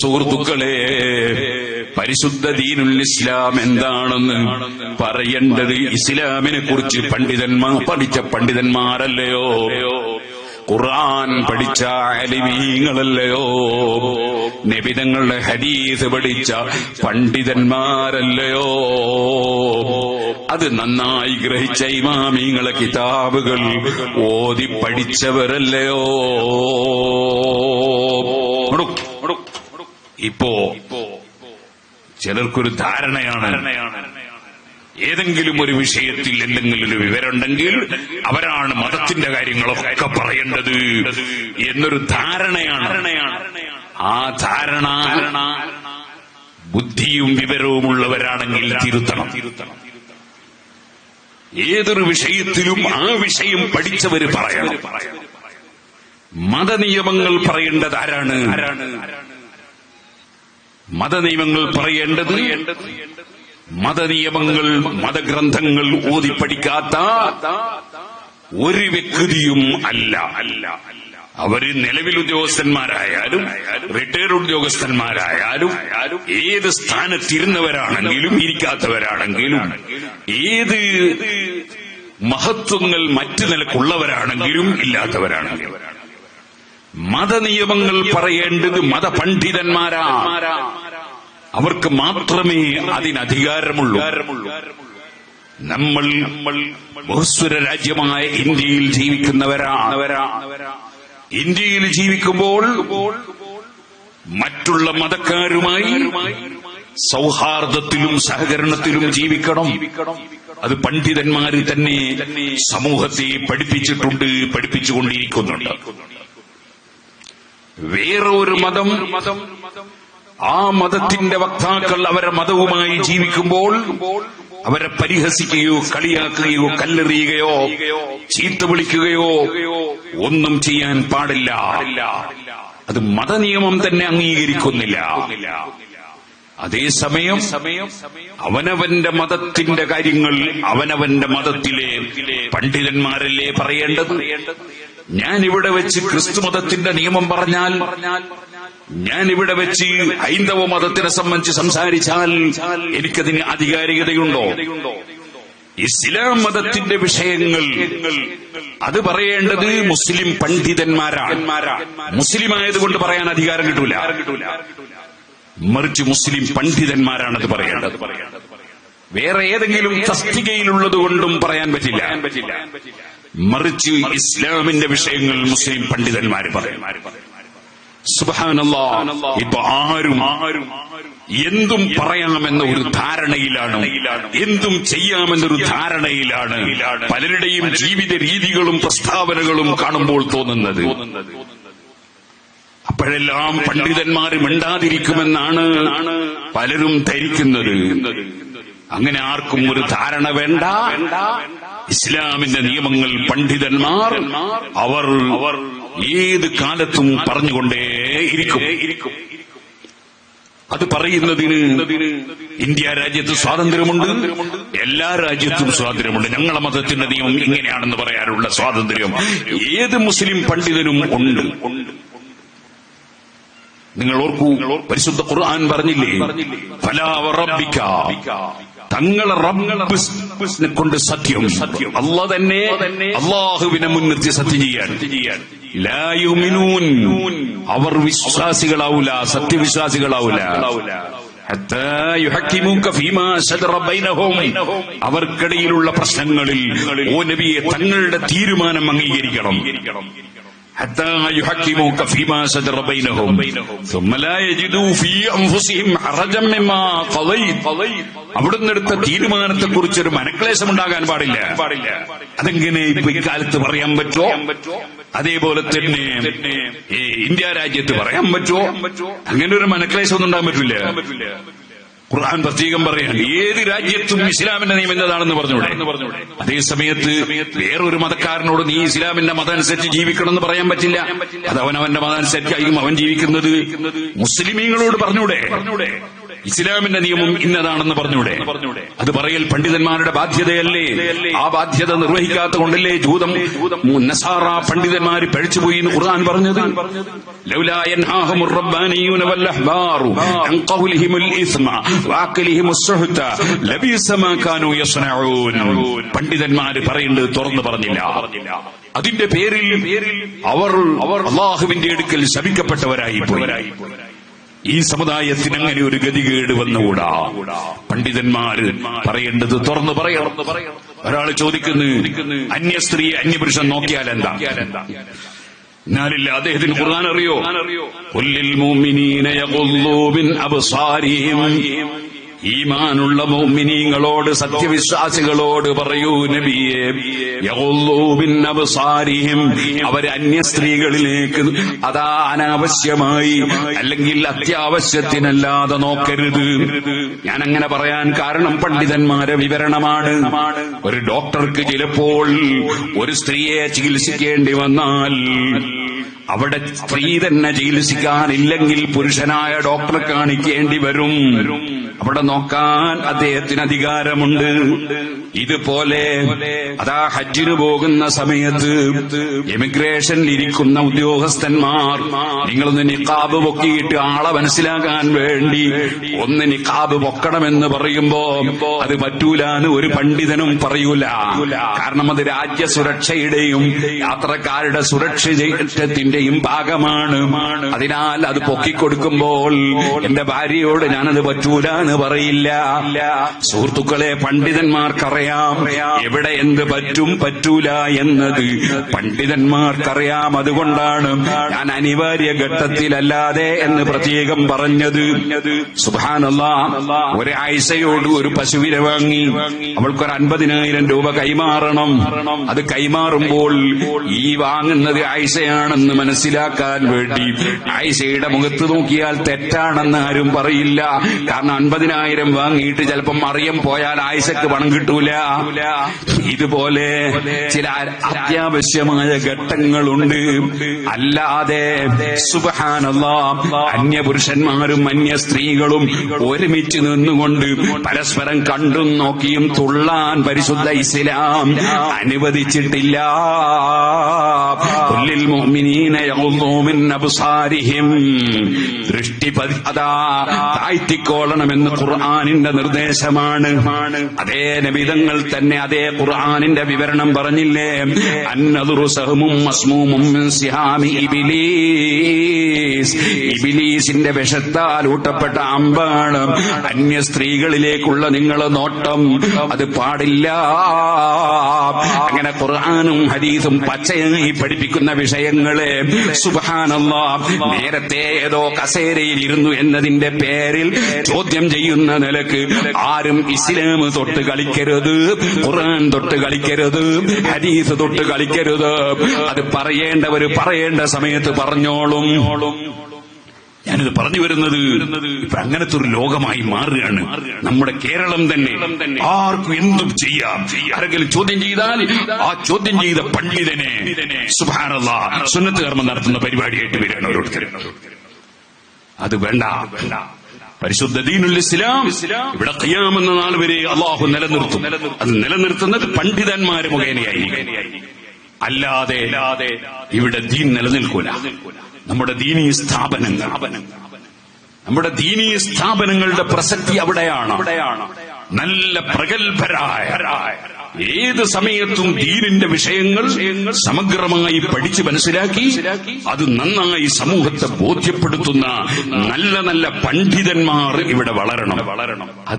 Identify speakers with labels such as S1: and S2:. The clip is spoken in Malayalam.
S1: സുഹൃത്തുക്കളെ, പരിശുദ്ധ ദീനുൽ ഇസ്ലാം എന്താണെന്ന് പറയേണ്ടത് ഇസ്ലാമിനെ കുറിച്ച് പഠിച്ച പണ്ഡിതന്മാരല്ലയോ? ഖുർആൻ പഠിച്ച ആലിമീങ്ങളല്ലയോ? നബിതങ്ങളുടെ ഹദീസ് പഠിച്ച പണ്ഡിതന്മാരല്ലയോ? അത് നന്നായി ഗ്രഹിച്ച ഇമാമിങ്ങളെ കിതാബുകൾ ഓതി പഠിച്ചവരല്ലയോ? ഇപ്പോ ചിലർക്കൊരു ധാരണയാണ്, ഏതെങ്കിലും ഒരു വിഷയത്തിൽ എന്തെങ്കിലും ഒരു വിവരമുണ്ടെങ്കിൽ അവരാണ് മതത്തിന്റെ കാര്യങ്ങളൊക്കെ പറയേണ്ടത് എന്നൊരു ധാരണയാണ്. ആ ധാരണ ബുദ്ധിയും വിവരവുമുള്ളവരാണെങ്കിൽ തിരുത്തണം. ഏതൊരു വിഷയത്തിലും ആ വിഷയം പഠിച്ചവര് പറയണം. മതനിയമങ്ങൾ പറയേണ്ടത് ആരാണ്? മതനിയമങ്ങൾ പറയേണ്ടത് മതനിയമങ്ങൾ, മതഗ്രന്ഥങ്ങൾ ഓതി പഠിക്കാത്ത ഒരു വ്യക്തിയും അല്ല. അവര് നിലവിൽ ഉദ്യോഗസ്ഥന്മാരായാലും റിട്ടയർഡ് ഉദ്യോഗസ്ഥന്മാരായാലും ഏത് സ്ഥാനത്തിരുന്നവരാണെങ്കിലും ഇരിക്കാത്തവരാണെങ്കിലും ഏത് മഹത്വങ്ങൾ മറ്റു നിലക്കുള്ളവരാണെങ്കിലും ഇല്ലാത്തവരാണെങ്കിലും മതനിയമങ്ങൾ പറയേണ്ടത് മതപണ്ഡിതന്മാരാ. അവർക്ക് മാത്രമേ അതിനധികാരമുള്ളൂ. നമ്മൾ ബഹുസ്വര രാജ്യമായ ഇന്ത്യയിൽ ജീവിക്കുന്നവരാണ്. ഇന്ത്യയിൽ ജീവിക്കുമ്പോൾ മറ്റുള്ള മതക്കാരുമായി സൗഹാർദ്ദത്തിലും സഹകരണത്തിലും ജീവിക്കണം. അത് പണ്ഡിതന്മാര് തന്നെ സമൂഹത്തെ പഠിപ്പിച്ചിട്ടുണ്ട്, പഠിപ്പിച്ചുകൊണ്ടിരിക്കുന്നുണ്ട്. വേറെ ഒരു മതം, ആ മതത്തിന്റെ വക്താക്കൾ അവരെ മതവുമായി ജീവിക്കുമ്പോൾ അവരെ പരിഹസിക്കുകയോ കളിയാക്കുകയോ കല്ലെറിയുകയോ ചീത്ത വിളിക്കുകയോ ഒന്നും ചെയ്യാൻ പാടില്ല. അത് മതനിയമം തന്നെ അംഗീകരിക്കുന്നില്ല. അതേസമയം അവനവന്റെ മതത്തിന്റെ കാര്യങ്ങൾ അവനവന്റെ മതത്തിലെ പണ്ഡിതന്മാരല്ലേ പറയേണ്ടത്? ഞാനിവിടെ വെച്ച് ക്രിസ്തു മതത്തിന്റെ നിയമം പറഞ്ഞാൽ, ഞാനിവിടെ വെച്ച് ഹൈന്ദവ മതത്തിനെ സംബന്ധിച്ച് സംസാരിച്ചാൽ എനിക്കതിന് ആധികാരികതയുണ്ടോ? ഇസ്ലാം മതത്തിന്റെ വിഷയങ്ങൾ അത് പറയേണ്ടത് മുസ്ലിം പണ്ഡിതന്മാരാണ്. മുസ്ലിം ആയതുകൊണ്ട് പറയാൻ അധികാരം കിട്ടൂല, മറിച്ച് മുസ്ലിം പണ്ഡിതന്മാരാണത് പറയേണ്ടത്. വേറെ ഏതെങ്കിലും തസ്തികയിലുള്ളത് കൊണ്ടും പറയാൻ പറ്റില്ല, മറിച്ച് ഇസ്ലാമിന്റെ വിഷയങ്ങൾ മുസ്ലിം പണ്ഡിതന്മാർ പറയും. സുബ്ഹാനല്ലാഹ്, ഇപ്പൊ ആരും എന്തും പറയാമെന്ന ഒരു ധാരണയിലാണ്, എന്തും ചെയ്യാമെന്നൊരു ധാരണയിലാണ് പലരുടെയും ജീവിത രീതികളും പ്രസ്താവനകളും കാണുമ്പോൾ തോന്നുന്നത്. അപ്പോഴെല്ലാം പണ്ഡിതന്മാർ മിണ്ടാതിരിക്കുമെന്നാണ് പലരും ധരിക്കുന്നത്. അങ്ങനെ ആർക്കും ഒരു ധാരണ വേണ്ട. ഇസ്ലാമിന്റെ നിയമങ്ങൾ പണ്ഡിതന്മാർ അവർ ഏത് കാലത്തും പറഞ്ഞുകൊണ്ടേയിരിക്കും. അത് പറയുന്നതിന് ഇന്ത്യ രാജ്യത്ത് സ്വാതന്ത്ര്യമുണ്ട്, എല്ലാ രാജ്യത്തും സ്വാതന്ത്ര്യമുണ്ട്. ഞങ്ങളുടെ മതത്തിന്റെ നിയമം ഇങ്ങനെയാണെന്ന് പറയാനുള്ള സ്വാതന്ത്ര്യം ഏത് മുസ്ലിം പണ്ഡിതനും ഉണ്ട്. നിങ്ങൾ ഓർക്കൂ, പരിശുദ്ധ ഖുർആൻ പറഞ്ഞില്ലേ, ഫലാ വറബ്ബിക, തങ്ങളെ റബ്ബിനെ കൊണ്ട് സത്യം, അല്ലാഹ് തന്നെ അല്ലാഹുവിനെ മുൻനിർത്തി സത്യം ചെയ്യാൻ. ലാ യുമിനൂൻ, അവർ വിശ്വാസികളാവൂല, സത്യവിശ്വാസികളാവൂല. ഹത്താ യുഹക്കിമുക ഫീമാ ശജറ ബൈനഹും, അവർക്കിടയിലുള്ള പ്രശ്നങ്ങളിൽ ഓ നബിയെ തങ്ങളുടെ തീരുമാനം അംഗീകരിക്കണം. حتى يحكموك فيما شجر بينهم ثم لا يجدوا في أنفسهم حرجا مما قضيت. അവിടുന്ന് എടുത്ത തീരുമാനത്തെക്കുറിച്ചൊരു മനക്ലേശം ഉണ്ടാകാൻ പാടില്ല. അതെങ്ങനെ ഇപ്പൊ ഇക്കാലത്ത് പറയാൻ പറ്റോ? അതേപോലെ തന്നെ ഇന്ത്യ രാജ്യത്ത് പറയാൻ പറ്റോ? അങ്ങനെ ഒരു മനക്ലേശം ഒന്നും ഉണ്ടാകാൻ പറ്റില്ല. ഖുർആൻ പ്രത്യേകം പറയാണ്, ഏത് രാജ്യത്തും ഇസ്ലാമിന്റെ നിയമം എന്നതാണെന്ന് പറഞ്ഞൂടെ. അതേസമയത്ത് വേറൊരു മതക്കാരനോട് നീ ഇസ്ലാമിന്റെ മതം അനുസരിച്ച് ജീവിക്കണം എന്ന് പറയാൻ പറ്റില്ല. അത് അവനവന്റെ മതം അനുസരിച്ചായിരിക്കും അവൻ ജീവിക്കുന്നത്. മുസ്ലിമീങ്ങളോട് പറഞ്ഞൂടെ, ഇസ്ലാമിന്റെ നിയമം ഇന്നതാണെന്ന് പറഞ്ഞൂടെ? അത് പറയൽ പണ്ഡിതന്മാരുടെ ബാധ്യതയല്ലേ? ആ ബാധ്യത നിർവഹിക്കാത്ത കൊണ്ടല്ലേ ജൂതം നസാറ പണ്ഡിതന്മാര് പഴിച്ചുപോയി എന്ന് ഖുർആൻ പറഞ്ഞത്? ലൗലാ യൻഹാഹുർ റബ്ബാനിയൂന വൽ അഹ്ബാറു അൻ ഖൗലിഹിമുൽ ഇസ്മ വഅഖലിഹിമുസ് സുഹ്ത ലബീസ മാ കാനൂ യസ്നഊൻ. പണ്ഡിതന്മാര് പറയേണ്ടത് തുറന്നു പറഞ്ഞില്ല. അതിന്റെ പേരിൽ അവർ അല്ലാഹുവിന്റെ അടുക്കൽ ശപിക്കപ്പെട്ടവരായി പോയി. ഈ സമുദായത്തിന് അങ്ങനെ ഒരു ഗതികേട് വന്നുകൂടാ. പണ്ഡിതന്മാര് പറയേണ്ടത് തുറന്നു പറയണം. ഒരാൾ ചോദിക്കുന്നു, അന്യ സ്ത്രീ അന്യപുരുഷൻ നോക്കിയാൽ എന്താ? എന്നാലില്ല, അദ്ദേഹത്തിന് ഖുർആൻ അറിയോ? ഖുല്ലിൽ മുഅ്മിനീന യഖുല്ലൂ മിൻ അബ്സാരിഹിം. ഈമാനുള്ള മുഅ്മിനീങ്ങളോട്, സത്യവിശ്വാസികളോട് പറയൂ നബിയേ, യഖുല്ലൂ മിൻ അബ്സാരിഹിം, അവർ അന്യ സ്ത്രീകളിലേക്ക് അതാ അനാവശ്യമായി അല്ലെങ്കിൽ അത്യാവശ്യത്തിനല്ലാതെ നോക്കരുത്. ഞാൻ അങ്ങനെ പറയാൻ കാരണം പണ്ഡിതന്മാരെ വിവരണമാണ്. ഒരു ഡോക്ടർക്ക് ചിലപ്പോൾ ഒരു സ്ത്രീയെ ചികിത്സിക്കേണ്ടി വന്നാൽ അവിടെ സ്ത്രീ തന്നെ ചികിത്സിക്കാനില്ലെങ്കിൽ പുരുഷനായ ഡോക്ടറെ കാണിക്കേണ്ടി വരും. അവിടെ നോക്കാൻ അദ്ദേഹത്തിന് അധികാരമുണ്ട്. ഇതുപോലെ അതാ ഹജ്ജിന് പോകുന്ന സമയത്ത് എമിഗ്രേഷനിൽ ഇരിക്കുന്ന ഉദ്യോഗസ്ഥന്മാർ, നിങ്ങളൊന്ന് നിഖാബ് പൊക്കിയിട്ട് ആളെ മനസ്സിലാക്കാൻ വേണ്ടി ഒന്ന് നിഖാബ് പൊക്കണമെന്ന് പറയുമ്പോ അത് പറ്റൂലാന്ന് ഒരു പണ്ഡിതനും പറയൂല. കാരണം അത് രാജ്യസുരക്ഷയുടെയും യാത്രക്കാരുടെ സുരക്ഷിതത്വത്തിന്റെയും ഭാഗമാണ്. അതിനാൽ അത് പൊക്കിക്കൊടുക്കുമ്പോൾ എന്റെ ഭാര്യയോട് ഞാനത് പറ്റൂല എന്ന് പറയില്ല. സുഹൃത്തുക്കളെ, പണ്ഡിതന്മാർക്കറിയാം എവിടെ എന്ത് പറ്റും പറ്റൂല എന്നത് പണ്ഡിതന്മാർക്കറിയാം. അതുകൊണ്ടാണ് ഞാൻ അനിവാര്യ ഘട്ടത്തിലല്ലാതെ എന്ന് പ്രത്യേകം പറഞ്ഞത്. സുബ്ഹാനല്ലാഹ്, ഒരു ആയിഷയോട് ഒരു പശുവിനെ വാങ്ങി അവൾക്കൊരു 50,000 രൂപ കൈമാറണം. അത് കൈമാറുമ്പോൾ ഈ വാങ്ങുന്നത് ആയിഷയാണെന്ന് മനസ്സിലാക്കാൻ വേണ്ടി ആയിഷയുടെ മുഖത്ത് നോക്കിയാൽ തെറ്റാണെന്ന് ആരും പറയില്ല. കാരണം 50,000 വാങ്ങിയിട്ട് ചിലപ്പം മറിയം പോയാൽ ആയിഷക്ക് പണം കിട്ടൂല. ഇതുപോലെ ചില അത്യാവശ്യമായ ഘട്ടങ്ങളുണ്ട്. അല്ലാതെ സുബ്ഹാനല്ലാഹ്, അന്യപുരുഷന്മാരും അന്യ സ്ത്രീകളും ഒരുമിച്ച് നിന്നുകൊണ്ട് പരസ്പരം കണ്ടും നോക്കിയും തുള്ളാൻ പരിശുദ്ധ ഇസ്ലാം അനുവദിച്ചിട്ടില്ല. ഖുല്ലിൽ മുഅ്മിനീന യഗ്ളൂ മിൻ അബ്സാരിഹിം, ദൃഷ്ടി അതാ താഴ്ത്തിക്കോളണമെന്ന് ഖുർആനിന്റെ നിർദ്ദേശമാണ്. അതേ നബിതങ്ങൾ തന്നെ അതേ ഖുർആനിന്റെ വിവരണം പറഞ്ഞില്ലേ? അന്നദുറു സഹ്മും മസ്മൂമും മിൻ സിഹാമി ഇബ്ലീസ്, ഇബ്ലീസിന്റെ വിഷത്താൽ ഊട്ടപ്പെട്ട അമ്പാണ് അന്യ സ്ത്രീകളിലേക്കുള്ള നിങ്ങളെ നോട്ടം. അത് പാടില്ല. അങ്ങനെ ഖുർആനും ഹദീസും പച്ചയായി പഠിപ്പിക്കുന്ന വിഷയങ്ങളെ സുബ്ഹാനല്ലാഹ് നേരത്തെ ഏതോ കസേരയിൽ ഇരുന്നു എന്നതിന്റെ പേരിൽ ചോദ്യം ചെയ്യുന്ന നിലക്ക് ആരും ഇസ്ലാം തൊട്ട് കളിക്കരുത്, ഖുർആൻ തൊട്ട് കളിക്കരുത്, ഹദീസ് തൊട്ട് കളിക്കരുത്. അത് പറയേണ്ടവര് പറയേണ്ട സമയത്ത് പറഞ്ഞോളും. ഞാനിത് പറഞ്ഞു വരുന്നത് ഇപ്പൊ അങ്ങനത്തെ ഒരു ലോകമായി മാറുകയാണ് നമ്മുടെ കേരളം തന്നെ. ആർക്കും എന്തും ചെയ്യാം. ആരെങ്കിലും ചോദ്യം ചെയ്താൽ ആ ചോദ്യം ചെയ്ത പണ്ഡിതനെ സുബ്ഹാനല്ലാഹ് സുന്നത്ത് കർമ്മം നടത്തുന്ന പരിപാടിയായിട്ട് വരികയാണ് ഓരോരുത്തരും. അത് വേണ്ട. പരിശുദ്ധ ദീനുൽ ഇസ്ലാം ഇവിടെ ഖിയാമെന്ന നാൾ വരെ അള്ളാഹു നിലനിർത്തും. അത് നിലനിർത്തുന്നത് പണ്ഡിതന്മാര് മുഖേനയായി. അല്ലാതെ ഇവിടെ ദീൻ നിലനിൽക്കൂല. നമ്മുടെ ദീനീ സ്ഥാപനങ്ങളുടെ പ്രസക്തി അവിടെയാണ്. നല്ല പ്രഗത്ഭരായ, ഏത് സമയത്തും ദീനിന്റെ വിഷയങ്ങൾ സമഗ്രമായി പഠിച്ചു മനസ്സിലാക്കി അത് നന്നായി സമൂഹത്തെ ബോധ്യപ്പെടുത്തുന്ന നല്ല നല്ല പണ്ഡിതന്മാർ ഇവിടെ വളരണം.